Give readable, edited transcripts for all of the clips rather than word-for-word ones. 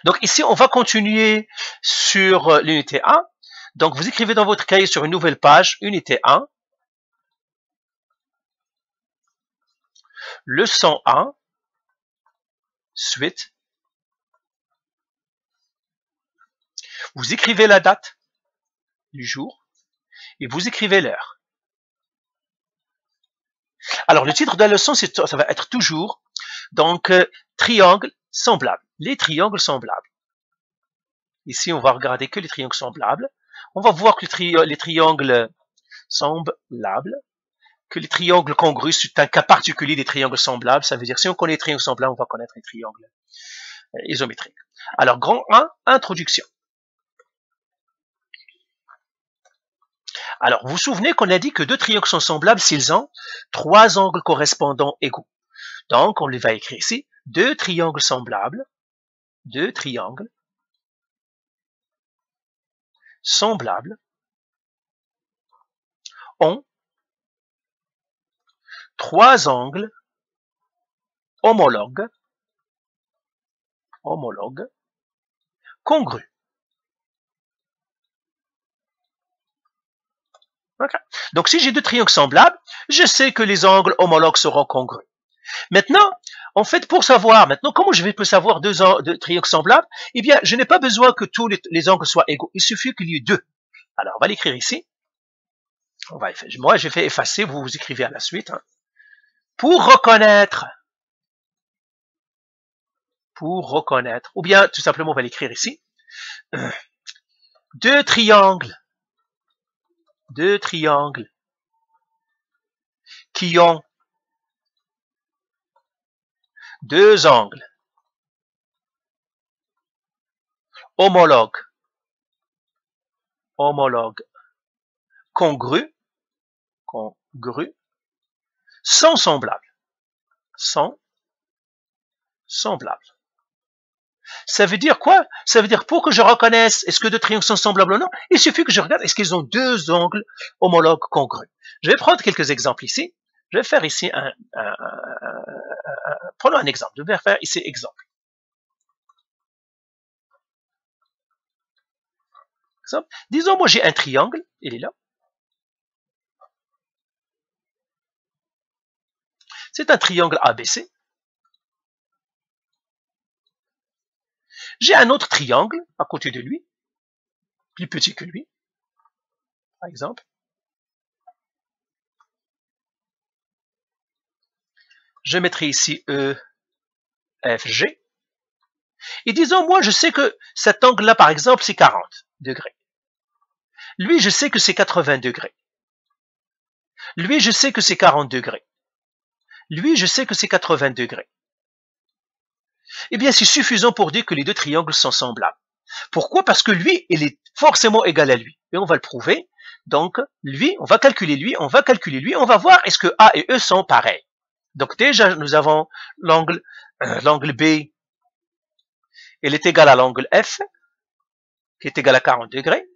Donc ici, on va continuer sur l'unité 1. Donc vous écrivez dans votre cahier sur une nouvelle page, unité 1, leçon 1, suite. Vous écrivez la date du jour et vous écrivez l'heure. Alors le titre de la leçon, ça va être toujours donc triangle semblable. Les triangles semblables. Ici, on va regarder que les triangles semblables. On va voir que les triangles semblables, que les triangles congrus, c'est un cas particulier des triangles semblables. Ça veut dire si on connaît les triangles semblables, on va connaître les triangles isométriques. Alors, grand 1, introduction. Alors, vous vous souvenez qu'on a dit que deux triangles sont semblables s'ils ont trois angles correspondants égaux. Donc, on les va écrire ici. Deux triangles semblables. Deux triangles semblables ont trois angles homologues congrus. Okay. Donc, si j'ai deux triangles semblables, je sais que les angles homologues seront congrus. Maintenant, en fait, pour savoir, maintenant, comment je peux savoir deux triangles semblables? Eh bien, je n'ai pas besoin que tous les angles soient égaux. Il suffit qu'il y ait deux. Alors, on va l'écrire ici. Moi, je vais effacer, vous écrivez à la suite. Hein. Pour reconnaître, ou bien, tout simplement, on va l'écrire ici. Deux triangles qui ont deux angles homologues congrus sont semblables. Ça veut dire quoi? Ça veut dire pour que je reconnaisse est-ce que deux triangles sont semblables ou non, il suffit que je regarde est-ce qu'ils ont deux angles homologues congrus. Je vais prendre quelques exemples ici. Je vais faire ici prenons un exemple. Je vais faire ici exemple. Disons, moi j'ai un triangle, il est là. C'est un triangle ABC. J'ai un autre triangle à côté de lui, plus petit que lui, par exemple. Je mettrai ici EFG. Et disons, moi, je sais que cet angle-là, par exemple, c'est 40 degrés. Lui, je sais que c'est 80 degrés. Lui, je sais que c'est 40 degrés. Lui, je sais que c'est 80 degrés. Eh bien, c'est suffisant pour dire que les deux triangles sont semblables. Pourquoi? Parce que lui, il est forcément égal à lui. Et on va le prouver. Donc, lui, on va calculer lui, on va voir est-ce que A et E sont pareils. Donc, déjà, nous avons l'angle B, il est égal à l'angle F, qui est égal à 40 degrés.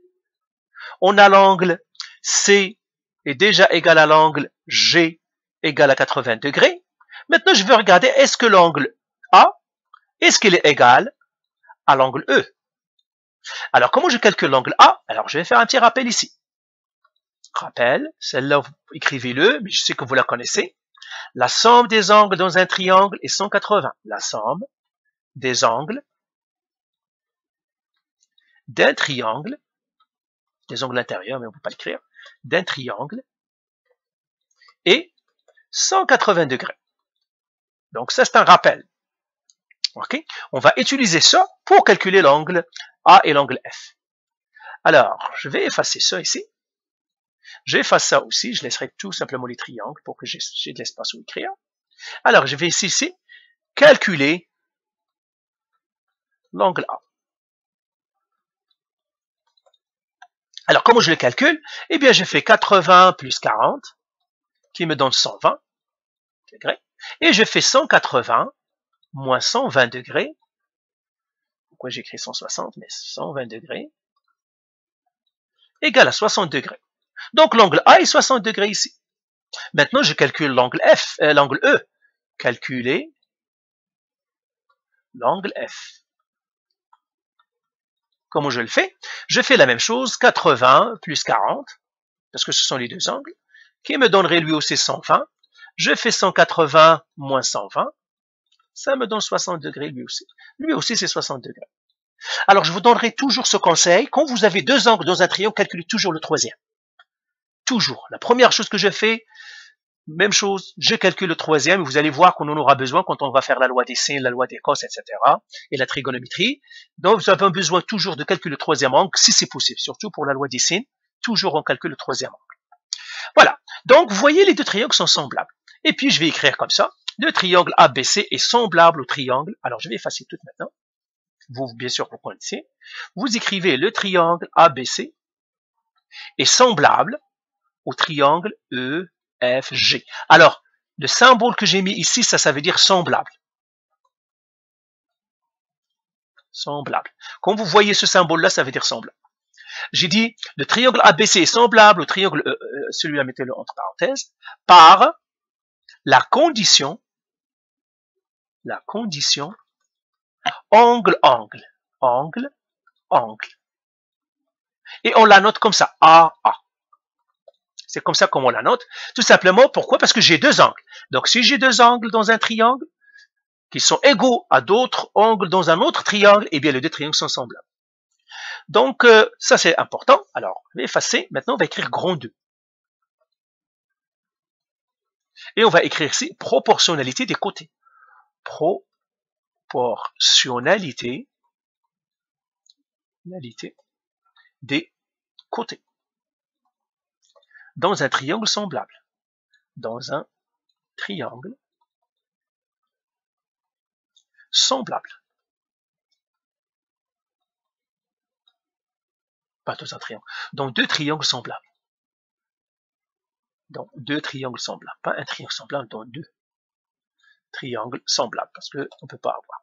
On a l'angle C, est déjà égal à l'angle G, égal à 80 degrés. Maintenant, je vais regarder, est-ce que l'angle A, est-ce qu'il est égal à l'angle E? Alors, comment je calcule l'angle A? Alors, je vais faire un petit rappel ici. Rappel, celle-là, vous écrivez-le, mais je sais que vous la connaissez. La somme des angles dans un triangle est 180. La somme des angles d'un triangle, des angles intérieurs, mais on ne peut pas l'écrire, d'un triangle est 180 degrés. Donc, ça, c'est un rappel. Okay? On va utiliser ça pour calculer l'angle A et l'angle F. Alors, je vais effacer ça ici. J'efface ça aussi. Je laisserai tout simplement les triangles pour que j'ai de l'espace où écrire. Alors, je vais ici calculer l'angle A. Alors, comment je le calcule? Eh bien, je fais 80 plus 40, qui me donne 120 degrés. Et je fais 180 moins 120 degrés. Pourquoi j'écris 160, mais 120 degrés, égale à 60 degrés. Donc, l'angle A est 60 degrés ici. Maintenant, je calcule l'angle l'angle E. Calculer l'angle F. comment je le fais? Je fais la même chose, 80 plus 40, parce que ce sont les deux angles, qui me donnerait lui aussi 120. Je fais 180 moins 120, ça me donne 60 degrés lui aussi. Lui aussi, c'est 60 degrés. Alors, je vous donnerai toujours ce conseil. Quand vous avez deux angles dans un triangle, calculez toujours le troisième. Toujours. La première chose que je fais, même chose, je calcule le troisième, et vous allez voir qu'on en aura besoin quand on va faire la loi des sines, la loi des cos, etc. et la trigonométrie. Donc, vous avez besoin toujours de calculer le troisième angle, si c'est possible, surtout pour la loi des sines, toujours on calcule le troisième angle. Voilà. Donc, vous voyez, les deux triangles sont semblables. Et puis, je vais écrire comme ça. Le triangle ABC est semblable au triangle. Alors, je vais effacer tout maintenant. Vous, bien sûr, vous connaissez. Vous écrivez le triangle ABC est semblable au triangle EFG. Alors, le symbole que j'ai mis ici, ça veut dire semblable. Semblable. Quand vous voyez ce symbole-là, ça veut dire semblable. J'ai dit, le triangle ABC est semblable au triangle, celui-là, mettez-le entre parenthèses, par la condition angle, angle, angle, angle. Et on la note comme ça, AA. C'est comme ça qu'on la note. Tout simplement, pourquoi? Parce que j'ai deux angles. Donc, si j'ai deux angles dans un triangle, qui sont égaux à d'autres angles dans un autre triangle, eh bien, les deux triangles sont semblables. Donc, ça, c'est important. Alors, je vais effacer. Maintenant, on va écrire grand 2. Et on va écrire ici proportionnalité des côtés. Proportionnalité des côtés. Dans un triangle semblable. Dans un triangle semblable. Pas dans un triangle. Dans deux triangles semblables. Dans deux triangles semblables. Pas un triangle semblable, dans deux triangles semblables. Parce qu'on ne peut pas avoir.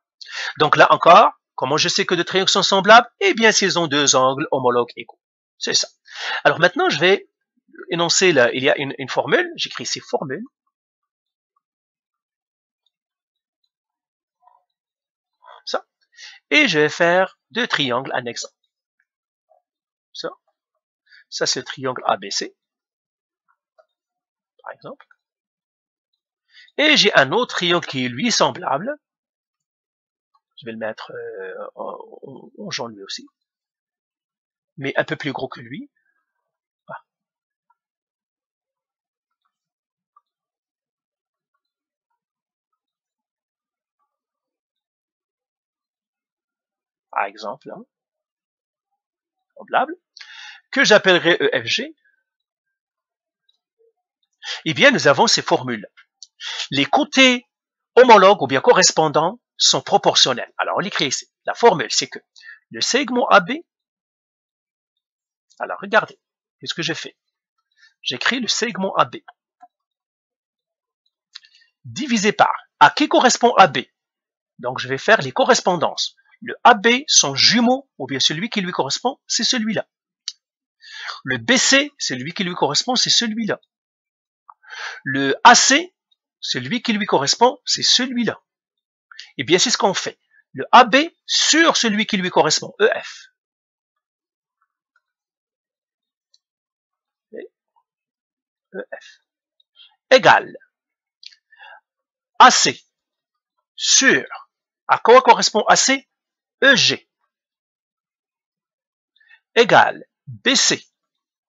Donc là encore, comment je sais que deux triangles sont semblables? Eh bien, s'ils ont deux angles homologues égaux. C'est ça. Alors maintenant, je vais énoncer, là, il y a une formule. J'écris ici formule. Ça. Et je vais faire deux triangles annexes. Ça. Ça, c'est le triangle ABC. Par exemple. Et j'ai un autre triangle qui est lui semblable. Je vais le mettre en jaune lui aussi. Mais un peu plus gros que lui. Voilà. Par exemple, hein, semblable, que j'appellerai EFG. Eh bien, nous avons ces formules. Les côtés homologues ou bien correspondants sont proportionnels. Alors, on l'écrit ici. La formule, c'est que le segment AB, alors regardez, qu'est-ce que j'ai fait? J'écris le segment AB divisé par, à qui correspond AB? Donc, je vais faire les correspondances. Le AB, son jumeau, ou bien celui qui lui correspond, c'est celui-là. Le BC, celui qui lui correspond, c'est celui-là. Le AC, celui qui lui correspond, c'est celui-là. Eh bien, c'est ce qu'on fait. Le AB sur celui qui lui correspond, EF. EF. Égale AC sur, à quoi correspond AC? EG. Égale BC.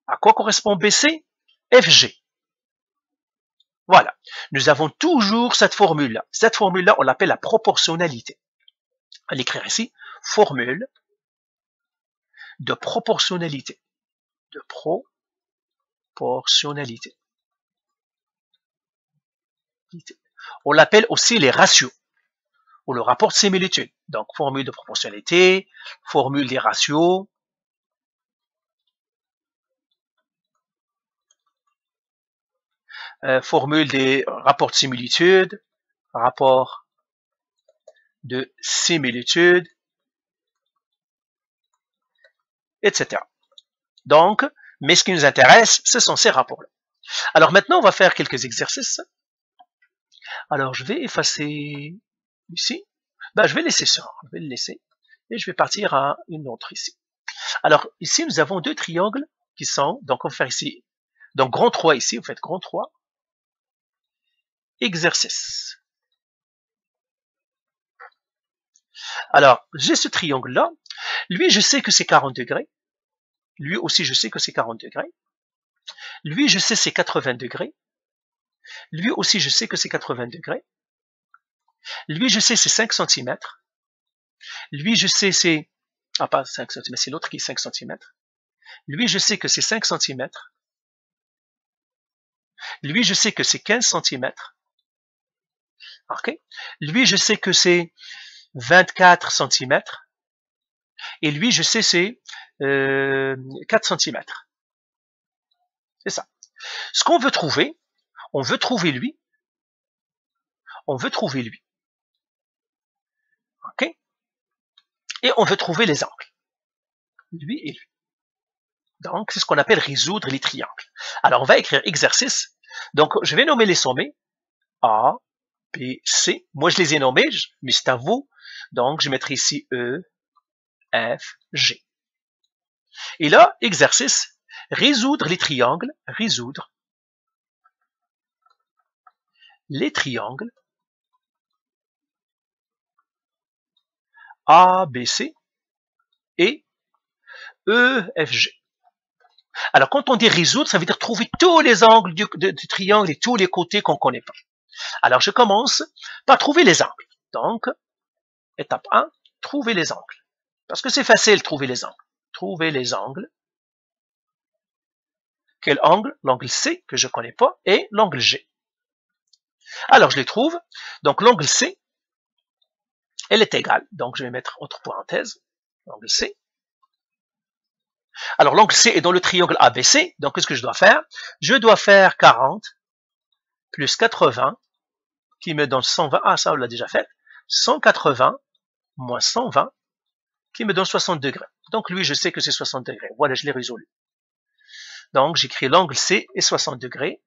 À quoi correspond BC? FG. Voilà. Nous avons toujours cette formule-là. Cette formule-là, on l'appelle la proportionnalité. On va l'écrire ici. Formule de proportionnalité. De proportionnalité. On l'appelle aussi les ratios, ou le rapport de similitude. Donc, formule de proportionnalité, formule des ratios, formule des rapports de similitude, rapport de similitude, etc. Donc, mais ce qui nous intéresse, ce sont ces rapports-là. Alors maintenant, on va faire quelques exercices. Alors, je vais effacer ici. Ben, je vais laisser ça. Je vais le laisser. Et je vais partir à une autre ici. Alors, ici, nous avons deux triangles qui sont, donc on va faire ici, donc grand 3 ici, vous faites grand 3, exercice. Alors, j'ai ce triangle-là, lui, je sais que c'est 40 degrés, lui aussi, je sais que c'est 40 degrés, lui, je sais c'est 80 degrés, lui aussi, je sais que c'est 80 degrés, lui, je sais c'est 5 cm, lui, je sais c'est, ah pas 5 cm, c'est l'autre qui est 5 cm, lui, je sais que c'est 5 cm, lui, je sais que c'est 15 cm, ok? Lui, je sais que c'est 24 cm, et lui, je sais c'est 4 cm. C'est ça. Ce qu'on veut trouver, on veut trouver lui, ok? Et on veut trouver les angles, lui et lui. Donc, c'est ce qu'on appelle résoudre les triangles. Alors, on va écrire exercice. Donc, je vais nommer les sommets. A, B, C. Moi, je les ai nommés, mais c'est à vous. Donc, je mettrai ici E, F, G. Et là, exercice, résoudre les triangles, A, B, C et E, F, G. Alors, quand on dit résoudre, ça veut dire trouver tous les angles du triangle et tous les côtés qu'on ne connaît pas. Alors, je commence par trouver les angles. Donc, étape 1, trouver les angles. Parce que c'est facile de trouver les angles. Trouver les angles. Quel angle? L'angle C, que je ne connais pas, et l'angle G. Alors, je les trouve. Donc, l'angle C, elle est égale. Donc, je vais mettre entre parenthèses, l'angle C. Alors, l'angle C est dans le triangle ABC. Donc, qu'est-ce que je dois faire? Je dois faire 40 plus 80, qui me donne 120. Ah, ça, on l'a déjà fait. 180 moins 120, qui me donne 60 degrés. Donc, lui, je sais que c'est 60 degrés. Voilà, je l'ai résolu. Donc, j'écris l'angle C est 60 degrés.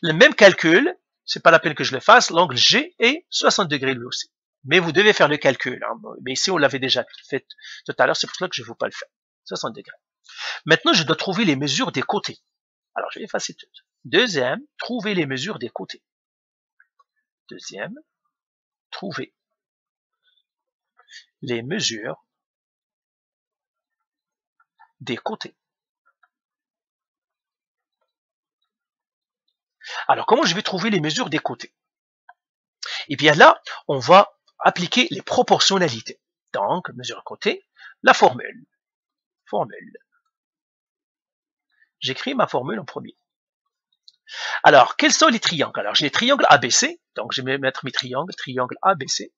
Le même calcul, c'est pas la peine que je le fasse, l'angle G est 60 degrés lui aussi. Mais vous devez faire le calcul. Hein. Mais ici, on l'avait déjà fait tout à l'heure, c'est pour cela que je ne vais pas le faire. 60 degrés. Maintenant, je dois trouver les mesures des côtés. Alors, je vais effacer tout. Deuxième, trouver les mesures des côtés. Deuxième, trouver les mesures des côtés. Alors, comment je vais trouver les mesures des côtés? Eh bien là, on va appliquer les proportionnalités. Donc, mesure côté, la formule. J'écris ma formule en premier. Alors, quels sont les triangles? Alors, j'ai les triangles ABC, donc je vais mettre mes triangles, triangle ABC.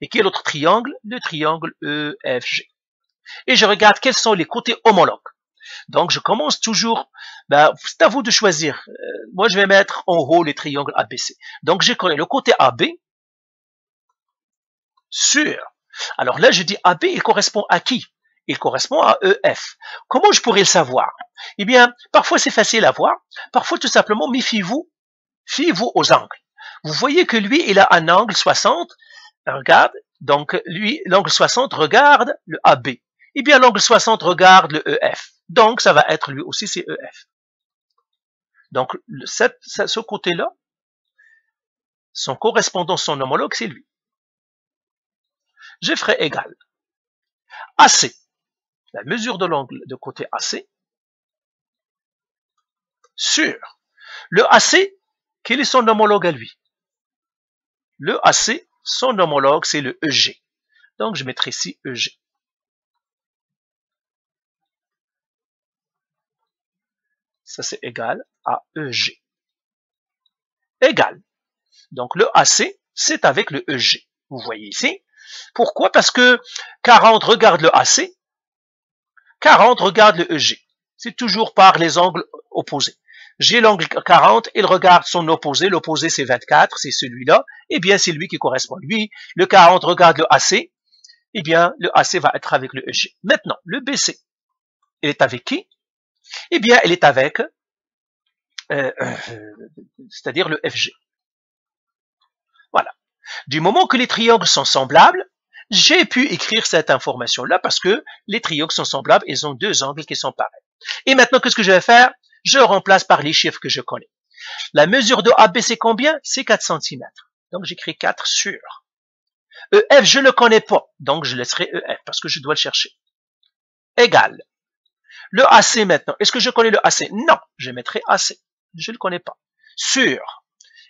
Et quel autre triangle? Le triangle EFG. Et je regarde quels sont les côtés homologues. Donc, je commence toujours, c'est à vous de choisir. Moi, je vais mettre en haut les triangles ABC. Donc, je connais le côté AB sur. Alors là, je dis AB, il correspond à qui? Il correspond à EF. Comment je pourrais le savoir? Eh bien, parfois c'est facile à voir. Parfois, tout simplement, fiez-vous aux angles. Vous voyez que lui, il a un angle 60. Regarde. Donc, lui, l'angle 60 regarde le AB. Eh bien, l'angle 60 regarde le EF. Donc, ça va être lui aussi, c'est EF. Donc, ce côté-là, son correspondant, son homologue, c'est lui. Je ferai égal. AC, la mesure de l'angle de côté AC, sur le AC, quel est son homologue à lui? Le AC, son homologue, c'est le EG. Donc, je mettrai ici EG. Ça, c'est égal à EG. Égal. Donc, le AC, c'est avec le EG. Vous voyez ici. Pourquoi? Parce que 40 regarde le AC, 40 regarde le EG. C'est toujours par les angles opposés. J'ai l'angle 40, il regarde son opposé, l'opposé c'est 24, c'est celui-là, eh bien c'est lui qui correspond. Lui, le 40 regarde le AC, eh bien le AC va être avec le EG. Maintenant, le BC, il est avec qui? Eh bien, il est avec, c'est-à-dire le FG. Voilà. Du moment que les triangles sont semblables, j'ai pu écrire cette information-là parce que les triangles sont semblables, ils ont deux angles qui sont pareils. Et maintenant, qu'est-ce que je vais faire? Je remplace par les chiffres que je connais. La mesure de AB, c'est combien? C'est 4 cm. Donc, j'écris 4 sur. EF, je ne le connais pas. Donc, je laisserai EF parce que je dois le chercher. Égal. Le AC maintenant. Est-ce que je connais le AC? Non. Je mettrai AC. Je ne le connais pas. Sur.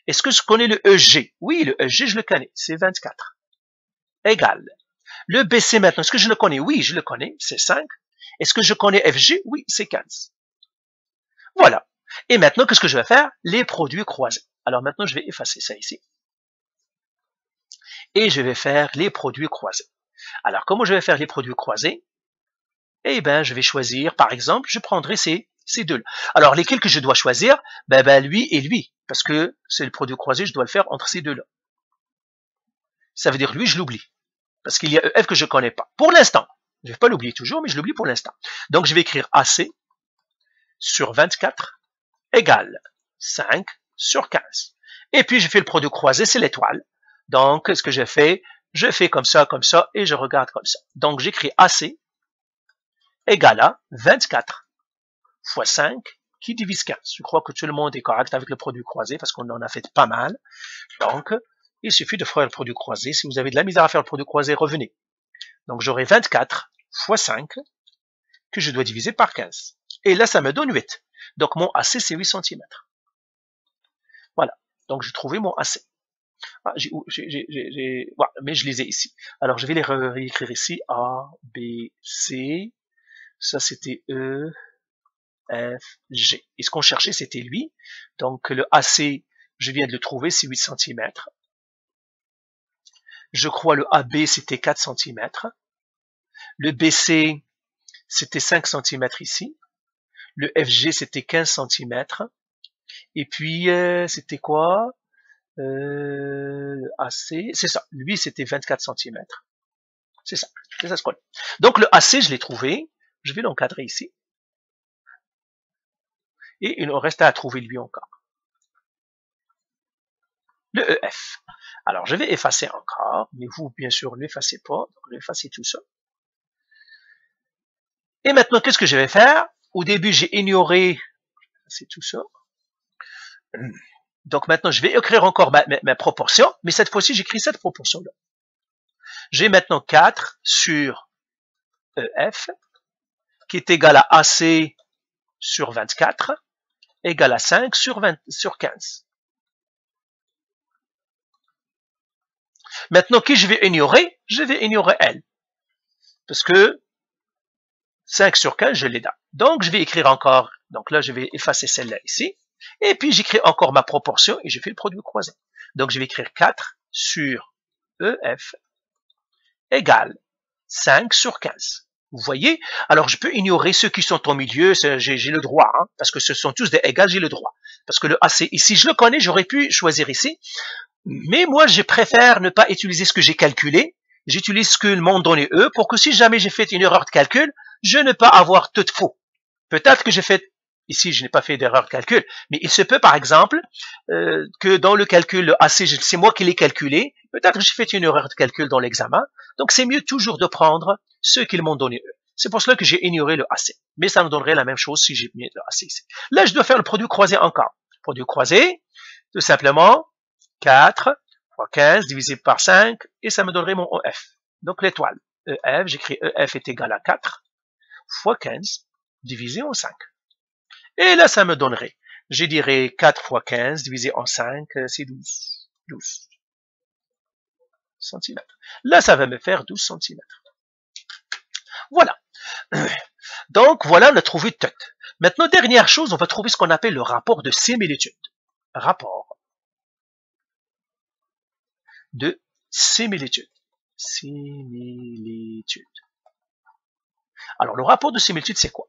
Est-ce que je connais le EG? Oui, le EG, je le connais. C'est 24. Égal. Le BC maintenant. Est-ce que je le connais? Oui, je le connais. C'est 5. Est-ce que je connais FG? Oui, c'est 15. Voilà. Et maintenant, qu'est-ce que je vais faire? Les produits croisés. Alors maintenant, je vais effacer ça ici. Et je vais faire les produits croisés. Alors, comment je vais faire les produits croisés? Eh bien, je vais choisir, par exemple, je prendrai ces deux-là. Alors, lesquels que je dois choisir? Lui et lui, parce que c'est le produit croisé, je dois le faire entre ces deux-là. Ça veut dire lui, je l'oublie, parce qu'il y a EF que je ne connais pas. Pour l'instant, je ne vais pas l'oublier toujours, mais je l'oublie pour l'instant. Donc, je vais écrire AC sur 24 égale 5 sur 15. Et puis, je fais le produit croisé, c'est l'étoile. Donc, ce que je fais comme ça, et je regarde comme ça. Donc, j'écris AC égale à 24 fois 5 qui divise 15. Je crois que tout le monde est correct avec le produit croisé parce qu'on en a fait pas mal. Donc, il suffit de faire le produit croisé. Si vous avez de la misère à faire le produit croisé, revenez. Donc, j'aurai 24 fois 5 que je dois diviser par 15. Et là, ça me donne 8. Donc, mon AC, c'est 8 cm. Voilà. Donc, j'ai trouvé mon AC. Ah, voilà, mais je les ai ici. Alors, je vais les réécrire ici. A, B, C. Ça, c'était E, F, G. Et ce qu'on cherchait, c'était lui. Donc, le AC, je viens de le trouver, c'est 8 cm. Je crois le AB, c'était 4 cm. Le BC, c'était 5 cm ici. Le FG, c'était 15 cm. Et puis, c'était quoi? Le AC, c'est ça. Lui, c'était 24 cm. C'est ça. C'est ça ce qu'on a. Donc, le AC, je l'ai trouvé. Je vais l'encadrer ici. Et il nous reste à trouver lui encore. Le EF. Alors, je vais effacer encore, mais vous, bien sûr, ne l'effacez pas. Donc, effacez tout ça. Et maintenant, qu'est-ce que je vais faire? Au début, j'ai ignoré, c'est tout ça. Donc, maintenant, je vais écrire encore ma proportion, mais cette fois-ci, j'écris cette proportion-là. J'ai maintenant 4 sur EF, qui est égal à AC sur 24, égal à 5 sur 15. Maintenant, qui je vais ignorer? Je vais ignorer L. Parce que 5 sur 15, je l'ai là. Donc, je vais écrire encore. Donc là, je vais effacer celle-là ici. Et puis, j'écris encore ma proportion et je fais le produit croisé. Donc, je vais écrire 4 sur EF égale 5 sur 15. Vous voyez? Alors, je peux ignorer ceux qui sont au milieu. J'ai le droit, hein, parce que ce sont tous des égales, j'ai le droit. Parce que le AC, ici, je le connais, j'aurais pu choisir ici. Mais moi, je préfère ne pas utiliser ce que j'ai calculé. J'utilise ce que m'ont donné eux pour que si jamais j'ai fait une erreur de calcul, je ne pas avoir tout faux. Peut-être que j'ai fait, ici je n'ai pas fait d'erreur de calcul, mais il se peut par exemple que dans le calcul, le AC, c'est moi qui l'ai calculé, peut-être que j'ai fait une erreur de calcul dans l'examen, donc c'est mieux toujours de prendre ceux qu'ils m'ont donné eux. C'est pour cela que j'ai ignoré le AC, mais ça me donnerait la même chose si j'ai mis le AC ici. Là, je dois faire le produit croisé encore. Produit croisé, tout simplement, 4 fois 15 divisé par 5, et ça me donnerait mon EF. Donc l'étoile. EF, j'écris EF est égal à 4 fois 15 divisé en 5. Et là, ça me donnerait, je dirais 4 fois 15 divisé en 5, c'est 12. 12 cm. Là, ça va me faire 12 cm. Voilà. Donc, voilà, on a trouvé tout. Maintenant, dernière chose, on va trouver ce qu'on appelle le rapport de similitude. Rapport de similitude. Similitude. Alors, le rapport de similitude, c'est quoi?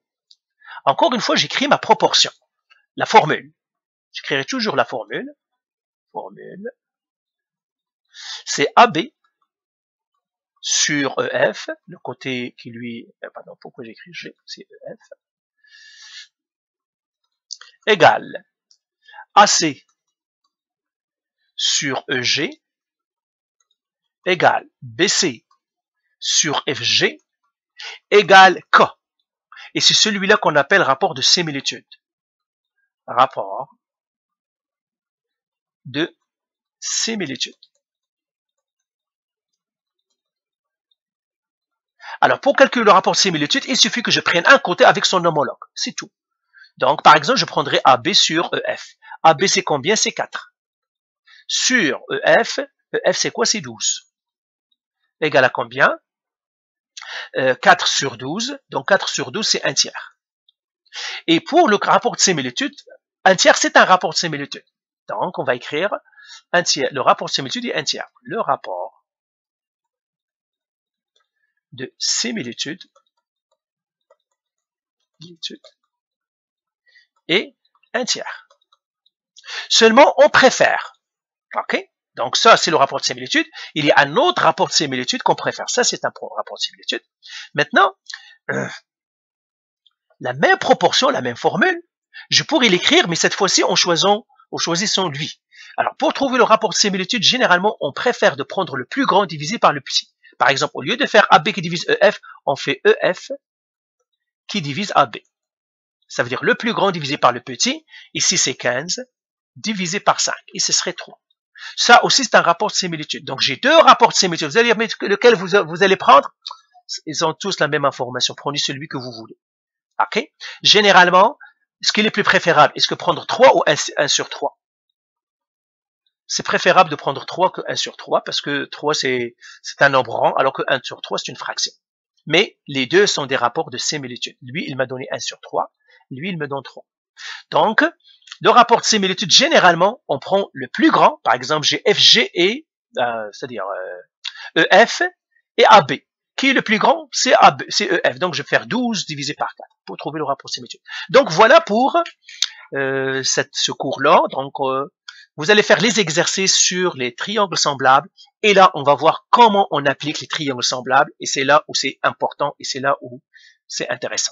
Encore une fois, j'écris ma proportion, la formule. J'écrirai toujours la formule. Formule. C'est AB sur EF, le côté qui lui... Pardon, pourquoi j'écris G? C'est EF. Égale AC sur EG égale BC sur FG égale K. Et c'est celui-là qu'on appelle rapport de similitude. Rapport de similitude. Alors, pour calculer le rapport de similitude, il suffit que je prenne un côté avec son homologue. C'est tout. Donc, par exemple, je prendrai AB sur EF. AB, c'est combien? C'est 4. Sur EF, EF, c'est quoi? C'est 12. Égal à combien? 4 sur 12. Donc, 4 sur 12, c'est 1 tiers. Et pour le rapport de similitude, 1 tiers, c'est un rapport de similitude. Donc, on va écrire 1 tiers. Le rapport de similitude est 1 tiers. Le rapport de similitude est 1 tiers. Seulement, on préfère. OK? Donc, ça, c'est le rapport de similitude. Il y a un autre rapport de similitude qu'on préfère. Ça, c'est un rapport de similitude. Maintenant, la même proportion, la même formule, je pourrais l'écrire, mais cette fois-ci, en choisissant lui. Alors, pour trouver le rapport de similitude, généralement, on préfère de prendre le plus grand divisé par le petit. Par exemple, au lieu de faire AB qui divise EF, on fait EF qui divise AB. Ça veut dire le plus grand divisé par le petit. Ici, c'est 15 divisé par 5. Et ce serait 3. Ça aussi, c'est un rapport de similitude. Donc, j'ai deux rapports de similitude. Vous allez dire, mais lequel vous allez prendre? Ils ont tous la même information. Prenez celui que vous voulez. OK? Généralement, ce qui est le plus préférable, est-ce que prendre 3 ou 1 sur 3? C'est préférable de prendre 3 que 1 sur 3 parce que 3, c'est un nombre rond, alors que 1 sur 3, c'est une fraction. Mais les deux sont des rapports de similitude. Lui, il m'a donné 1 sur 3. Lui, il me donne 3. Donc, le rapport de similitude, généralement, on prend le plus grand. Par exemple, j'ai FG et, c'est-à-dire EF et AB. Qui est le plus grand? C'est EF. Donc, je vais faire 12 divisé par 4 pour trouver le rapport de similitude. Donc, voilà pour ce cours-là. Donc, vous allez faire les exercices sur les triangles semblables. Et là, on va voir comment on applique les triangles semblables. Et c'est là où c'est important et c'est là où c'est intéressant.